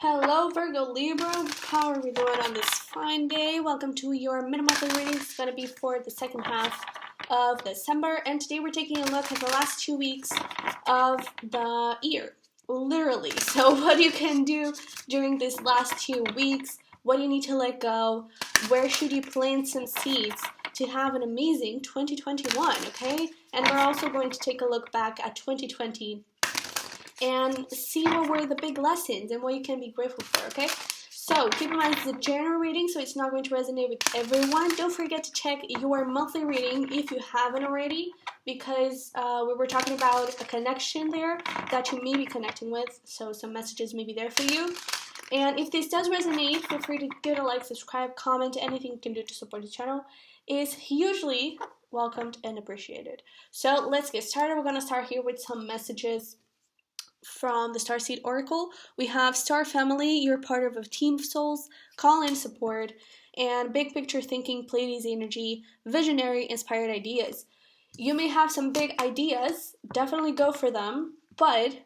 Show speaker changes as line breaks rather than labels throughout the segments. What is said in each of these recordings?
Hello Virgo Libra, how are we doing on this fine day? Welcome to your mid-monthly reading. It's going to be for the second half of December, and today we're taking a look at the last 2 weeks of the year, literally. So what you can do during these last 2 weeks, what do you need to let go, where should you plant some seeds to have an amazing 2021, okay? And we're also going to take a look back at 2020 and see what were the big lessons and what you can be grateful for, okay? So keep in mind it's a general reading, so it's not going to resonate with everyone. Don't forget to check your monthly reading if you haven't already, because we were talking about a connection there that you may be connecting with, so some messages may be there for you. And if this does resonate, feel free to give it a like, subscribe, comment. Anything you can do to support the channel is hugely welcomed and appreciated. So let's get started. We're going to start here with some messages from the Starseed Oracle. We have Star Family, you're part of a team of souls, call in support, and big picture thinking, Pleiades energy, visionary, inspired ideas. You may have some big ideas, definitely go for them, but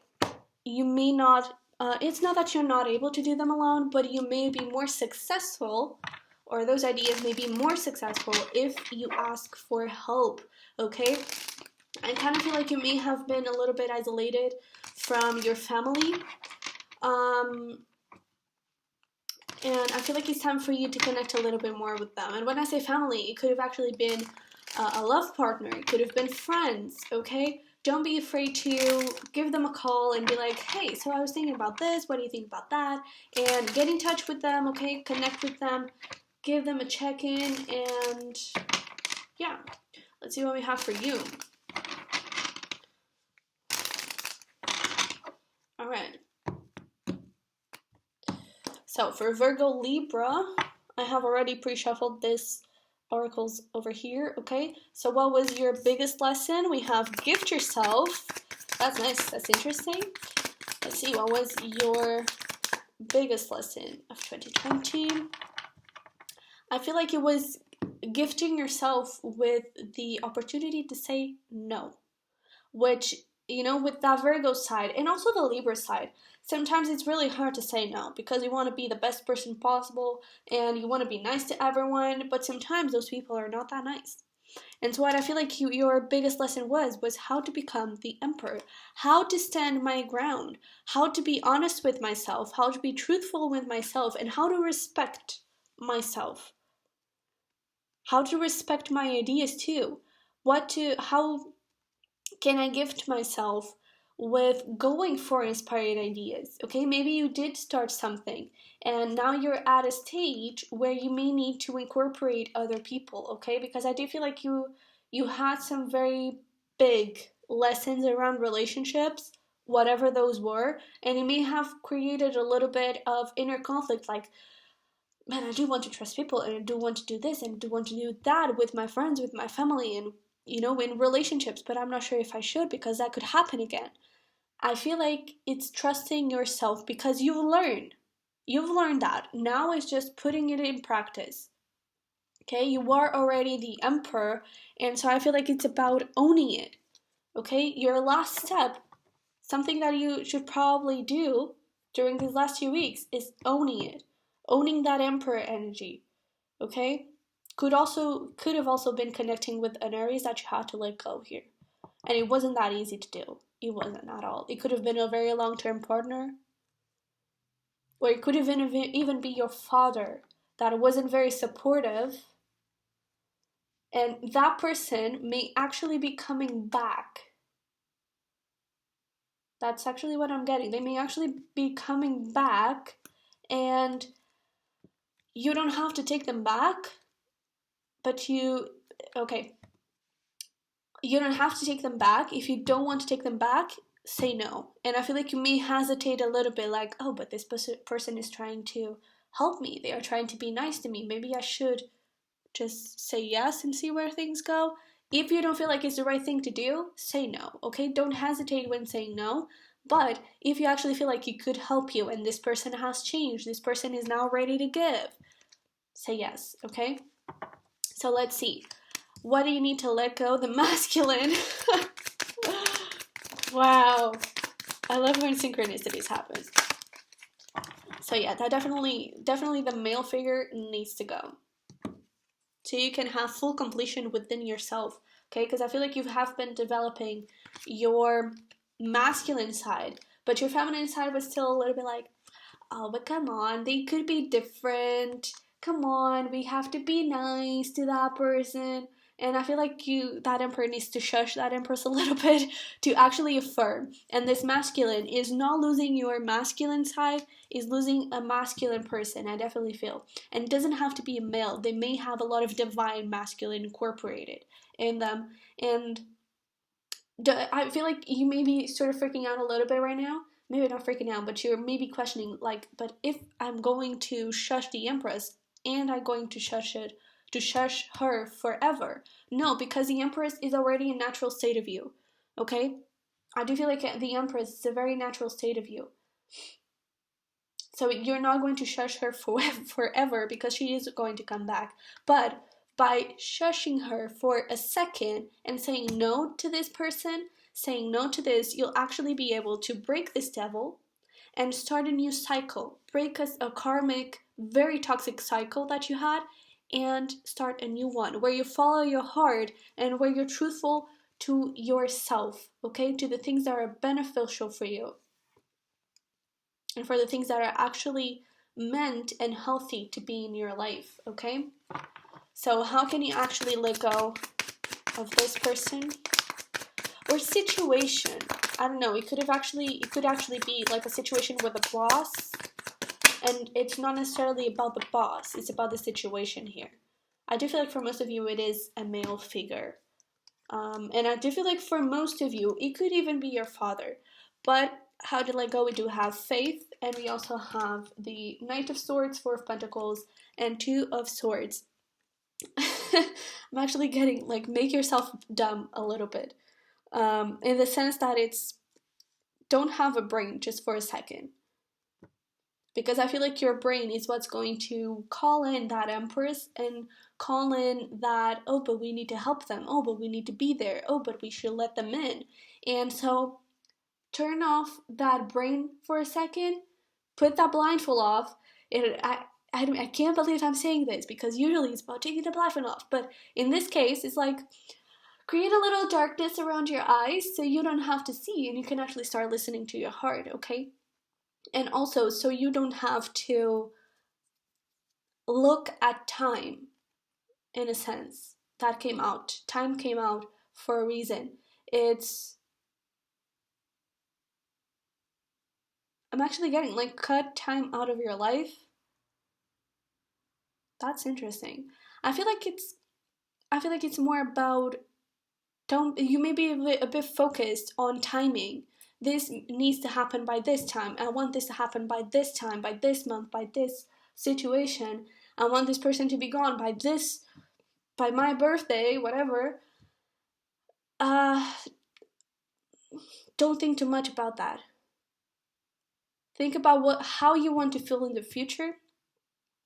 you may not, it's not that you're not able to do them alone, but you may be more successful, or those ideas may be more successful if you ask for help, okay? I kind of feel like you may have been a little bit isolated from your family, and I feel like it's time for you to connect a little bit more with them. And when I say family, it could have actually been a love partner, it could have been friends, okay? Don't be afraid to give them a call and be like, hey, so I was thinking about this, what do you think about that? And get in touch with them, okay? Connect with them, give them a check-in, and yeah, let's see what we have for you. All right. So for Virgo Libra, I have already pre-shuffled this oracles over here, okay? So what was your biggest lesson? We have gift yourself. That's nice. That's interesting. Let's see. What was your biggest lesson of 2020? I feel like it was gifting yourself with the opportunity to say no, which, you know, with that Virgo side and also the Libra side, sometimes it's really hard to say no because you want to be the best person possible and you want to be nice to everyone, but sometimes those people are not that nice. And so what I feel like your biggest lesson was how to become the emperor, how to stand my ground, how to be honest with myself, how to be truthful with myself, and how to respect myself, how to respect my ideas too, how can I gift myself with going for inspired ideas, okay? Maybe you did start something and now you're at a stage where you may need to incorporate other people, okay? Because I do feel like you had some very big lessons around relationships, whatever those were, and it may have created a little bit of inner conflict, like, man, I do want to trust people and I do want to do this and I do want to do that with my friends, with my family, and you know, in relationships, but I'm not sure if I should because that could happen again. I feel like it's trusting yourself because you've learned that. Now it's just putting it in practice. Okay, you are already the emperor, and so I feel like it's about owning it. Okay, your last step, something that you should probably do during these last 2 weeks is owning it. Owning that emperor energy. Okay? Could have also been connecting with an Aries that you had to let go here. And it wasn't that easy to do. It wasn't at all. It could have been a very long-term partner. Or it could have even be your father that wasn't very supportive. And that person may actually be coming back. That's actually what I'm getting. They may actually be coming back, and you don't have to take them back. But you don't have to take them back. If you don't want to take them back, say no. And I feel like you may hesitate a little bit, like, oh, but this person is trying to help me. They are trying to be nice to me. Maybe I should just say yes and see where things go. If you don't feel like it's the right thing to do, say no, okay? Don't hesitate when saying no. But if you actually feel like it could help you and this person has changed, this person is now ready to give, say yes, okay? So let's see. What do you need to let go? The masculine. Wow. I love when synchronicities happen. So So yeah, that definitely the male figure needs to go. So you can have full completion within yourself, okay? Because I feel like you have been developing your masculine side, but your feminine side was still a little bit like, oh, but come on, they could be different. Come on, we have to be nice to that person. And I feel like that emperor needs to shush that empress a little bit to actually affirm. And this masculine is not losing your masculine side, is losing a masculine person, I definitely feel. And it doesn't have to be a male. They may have a lot of divine masculine incorporated in them. And I feel like you may be sort of freaking out a little bit right now. Maybe not freaking out, but you're maybe questioning, like, but if I'm going to shush the Empress, and I'm going to shush her forever? No, because the Empress is already a natural state of you, okay? I do feel like the Empress is a very natural state of you. So you're not going to shush her forever because she is going to come back. But by shushing her for a second and saying no to this person, saying no to this, you'll actually be able to break this devil and start a new cycle. Break a karmic, very toxic cycle that you had and start a new one where you follow your heart and where you're truthful to yourself, okay? To the things that are beneficial for you and for the things that are actually meant and healthy to be in your life, okay? So how can you actually let go of this person or situation? I don't know. It could actually be like a situation with a boss, and it's not necessarily about the boss. It's about the situation here. I do feel like for most of you, it is a male figure, and I do feel like for most of you, it could even be your father. But how to let go? We do have faith, and we also have the Knight of Swords, Four of Pentacles, and Two of Swords. I'm actually getting like, make yourself dumb a little bit, in the sense that it's, don't have a brain just for a second, because I feel like your brain is what's going to call in that Empress and call in that, oh, but we need to help them, oh, but we need to be there, oh, but we should let them in. And so turn off that brain for a second, put that blindfold off. I can't believe I'm saying this, because usually it's about taking the blindfold off, but in this case, it's like, create a little darkness around your eyes so you don't have to see and you can actually start listening to your heart, okay? And also, so you don't have to look at time, in a sense. That came out. Time came out for a reason. I'm actually getting, like, cut time out of your life. That's interesting. I feel like it's more about, you may be a bit focused on timing. This needs to happen by this time. I want this to happen by this time, by this month, by this situation. I want this person to be gone by my birthday, whatever. Don't think too much about that. Think about how you want to feel in the future,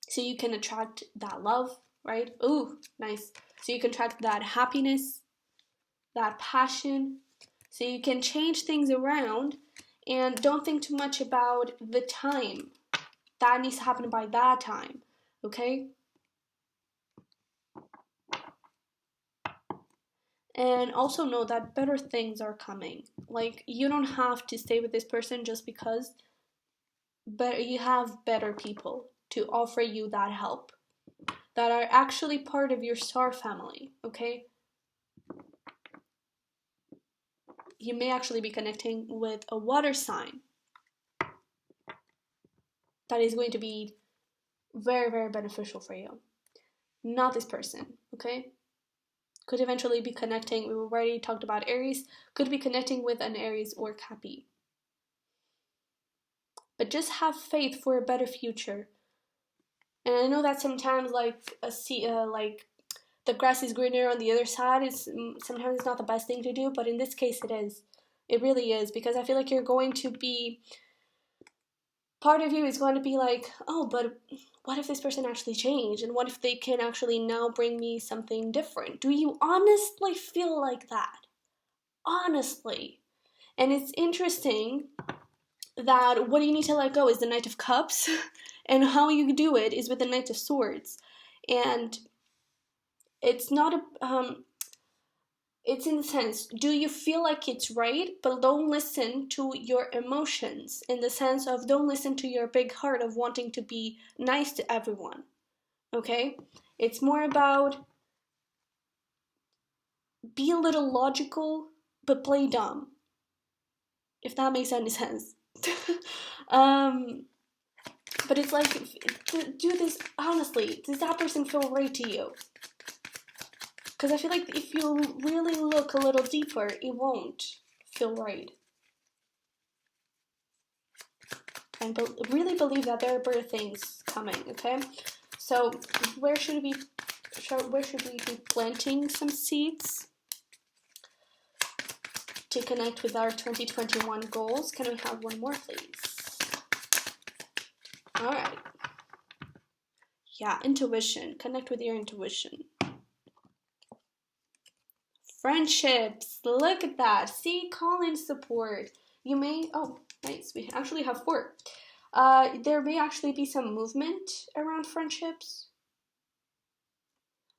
so you can attract that love, right? Ooh, nice. So you can attract that happiness, that passion, so you can change things around, and don't think too much about the time. That needs to happen by that time, okay? And also know that better things are coming. Like, you don't have to stay with this person just because, but you have better people to offer you that help, that are actually part of your star family, okay? You may actually be connecting with a water sign that is going to be very, very beneficial for you. Not this person, okay? Could eventually be connecting, we already talked about Aries, could be connecting with an Aries or Cappy. But just have faith for a better future. And I know that sometimes, like, the grass is greener on the other side, sometimes it's not the best thing to do, but in this case it is. It really is, because I feel like you're going to be, part of you is going to be like, oh, but what if this person actually changed? And what if they can actually now bring me something different? Do you honestly feel like that? Honestly. And it's interesting that what you need to let go is the Knight of Cups, and how you do it is with the Knight of Swords. And it's not a, it's in the sense, do you feel like it's right, but don't listen to your emotions, in the sense of don't listen to your big heart of wanting to be nice to everyone, okay? It's more about be a little logical, but play dumb, if that makes any sense. But it's like, do this honestly. Does that person feel right to you? Because I feel like if you really look a little deeper, it won't feel right. And really believe that there are better things coming, okay? So where should we be planting some seeds to connect with our 2021 goals? Can we have one more, please? All right. Yeah, intuition. Connect with your intuition. Friendships. Look at that. See, call in support. You may... Oh, nice. We actually have 4. There may actually be some movement around friendships.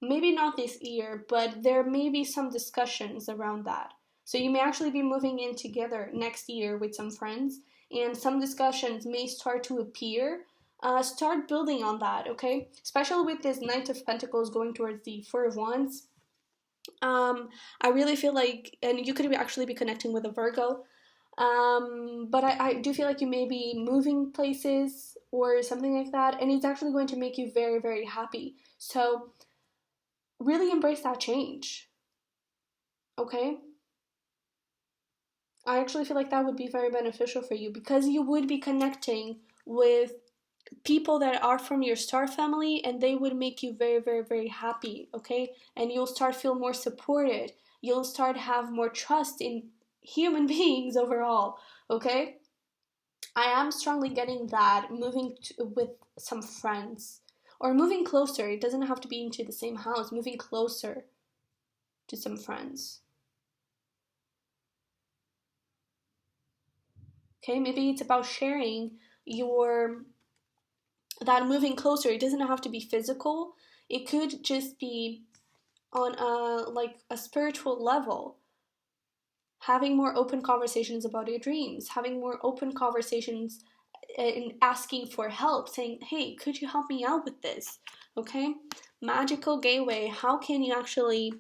Maybe not this year, but there may be some discussions around that. So you may actually be moving in together next year with some friends, and some discussions may start to appear. Start building on that, okay? Especially with this Knight of Pentacles going towards the Four of Wands. I really feel like, and you could actually be connecting with a Virgo, but I do feel like you may be moving places or something like that, and it's actually going to make you very, very happy. So really embrace that change, okay? I actually feel like that would be very beneficial for you, because you would be connecting with people that are from your star family, and they would make you very, very, very happy, okay? And you'll start feel more supported. You'll start have more trust in human beings overall, okay? I am strongly getting that moving with some friends, or moving closer. It doesn't have to be into the same house. Moving closer to some friends. Okay, maybe it's about sharing that moving closer. It doesn't have to be physical. It could just be on a spiritual level. Having more open conversations about your dreams, having more open conversations and asking for help, saying, hey, could you help me out with this? Okay? Magical gateway, how can you actually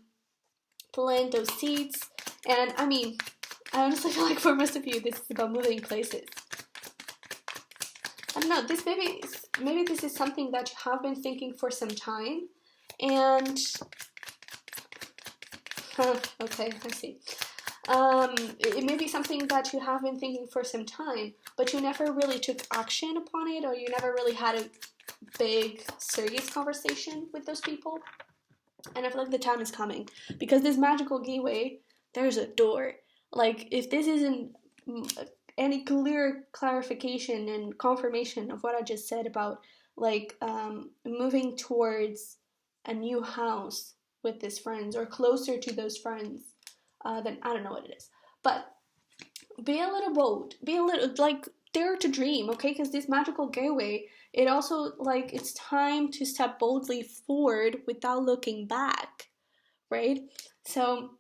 plant those seeds? And I mean, I honestly feel like for most of you, this is about moving places. I don't know, this maybe this is something that you have been thinking for some time, and okay, I see. It may be something that you have been thinking for some time, but you never really took action upon it, or you never really had a big, serious conversation with those people. And I feel like the time is coming, because this magical gateway, there's a door. Like, if this isn't any clear clarification and confirmation of what I just said about, like, moving towards a new house with these friends, or closer to those friends, then I don't know what it is. But be a little bold. Be a little, like, dare to dream, okay? Because this magical gateway, it also, like, it's time to step boldly forward without looking back, right? So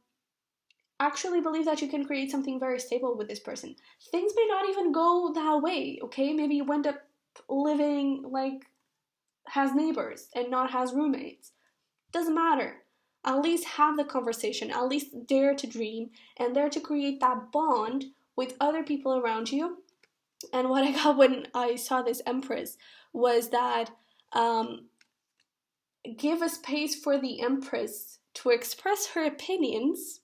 actually believe that you can create something very stable with this person. Things may not even go that way, okay? Maybe you end up living, like, has neighbors and not has roommates. Doesn't matter. At least have the conversation, at least dare to dream, and dare to create that bond with other people around you. And what I got when I saw this Empress was that give a space for the Empress to express her opinions,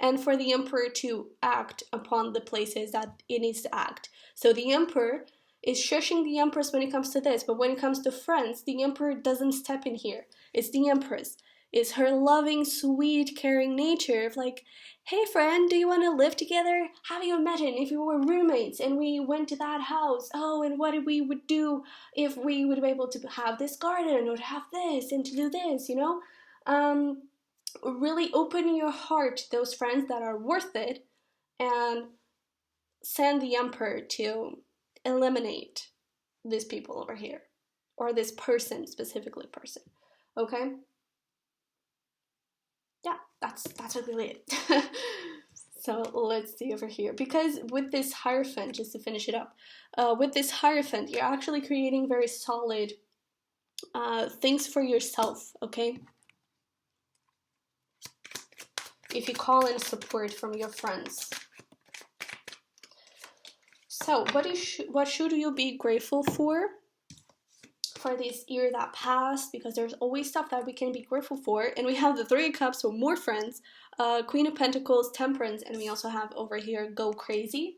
and for the Emperor to act upon the places that it needs to act. So the Emperor is shushing the Empress when it comes to this, but when it comes to friends, the Emperor doesn't step in here. It's the Empress. It's her loving, sweet, caring nature of like, hey friend, do you want to live together? Have you imagined if we were roommates and we went to that house? Oh, and what we would do if we would be able to have this garden or to have this and to do this, you know? Really open your heart to those friends that are worth it, and send the Emperor to eliminate these people over here, or this person, specifically person, okay? Yeah, that's really it. So let's see over here, because with this Hierophant, just to finish it up, with this Hierophant, you're actually creating very solid things for yourself, okay? If you call in support from your friends. So what should you be grateful for this year that passed? Because there's always stuff that we can be grateful for. And we have the Three of Cups, so more friends, Queen of Pentacles, Temperance, and we also have over here Go Crazy.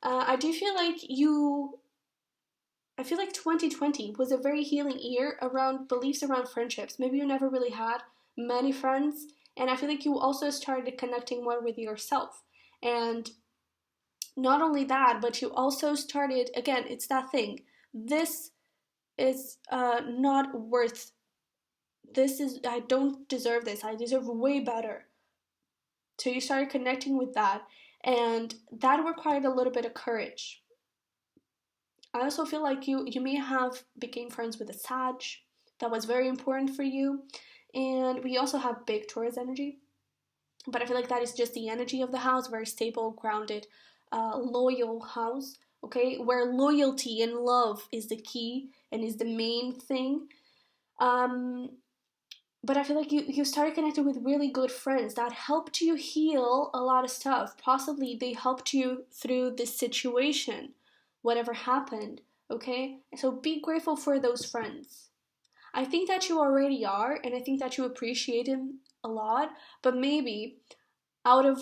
I feel like 2020 was a very healing year around beliefs around friendships. Maybe you never really had many friends, and I feel like you also started connecting more with yourself. And not only that, but you also started, again, it's that thing. This is not worth, I don't deserve this. I deserve way better. So you started connecting with that, and that required a little bit of courage. I also feel like you may have became friends with a Sag. That was very important for you. And we also have big Taurus energy. But I feel like that is just the energy of the house, very stable, grounded, loyal house, okay? Where loyalty and love is the key and is the main thing. But I feel like you started connecting with really good friends that helped you heal a lot of stuff. Possibly they helped you through this situation, whatever happened, okay? So be grateful for those friends. I think that you already are, and I think that you appreciate them a lot, but maybe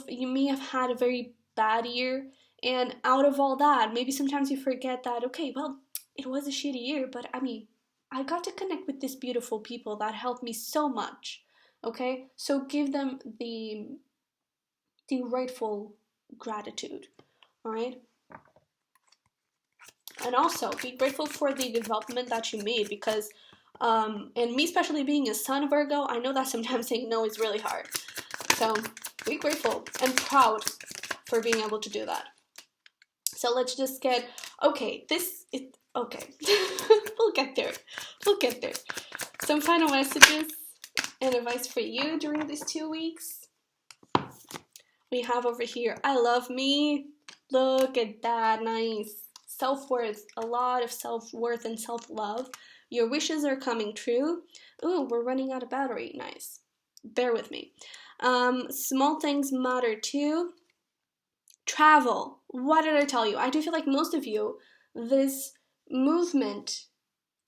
you may have had a very bad year, and out of all that, maybe sometimes you forget that, okay, well, it was a shitty year, but I mean, I got to connect with these beautiful people that helped me so much, okay? So give them the rightful gratitude, all right? And also be grateful for the development that you made, because and me especially being a Sun Virgo, I know that sometimes saying no is really hard. So be grateful and proud for being able to do that. So let's just get, okay, okay. We'll get there. Some final messages and advice for you during these 2 weeks. We have over here, I love me. Look at that, nice. Self-worth, a lot of self-worth and self-love. Your wishes are coming true. Ooh, we're running out of battery, nice. Bear with me. Small things matter too. Travel. What did I tell you? I do feel like most of you, this movement,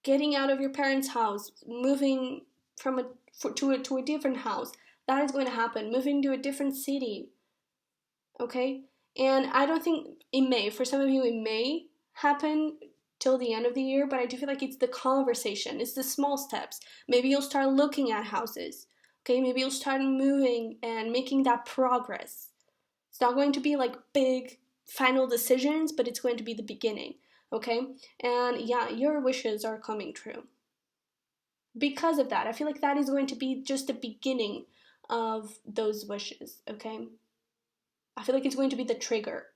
getting out of your parents' house, moving to a different house, that is going to happen. Moving to a different city. Okay? And I don't think it may. For some of you, it may happen till the end of the year, but I do feel like it's the conversation. It's the small steps. Maybe you'll start looking at houses. Okay? Maybe you'll start moving and making that progress. It's not going to be like big final decisions, but it's going to be the beginning, okay? And yeah, your wishes are coming true. Because of that, I feel like that is going to be just the beginning of those wishes, okay? I feel like it's going to be the trigger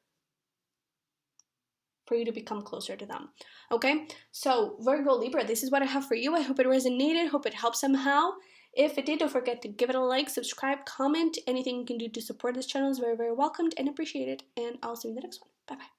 for you to become closer to them, okay? So Virgo Libra, this is what I have for you. I hope it resonated, hope it helped somehow. If it did, don't forget to give it a like, subscribe, comment. Anything you can do to support this channel is very, very welcomed and appreciated. And I'll see you in the next one. Bye-bye.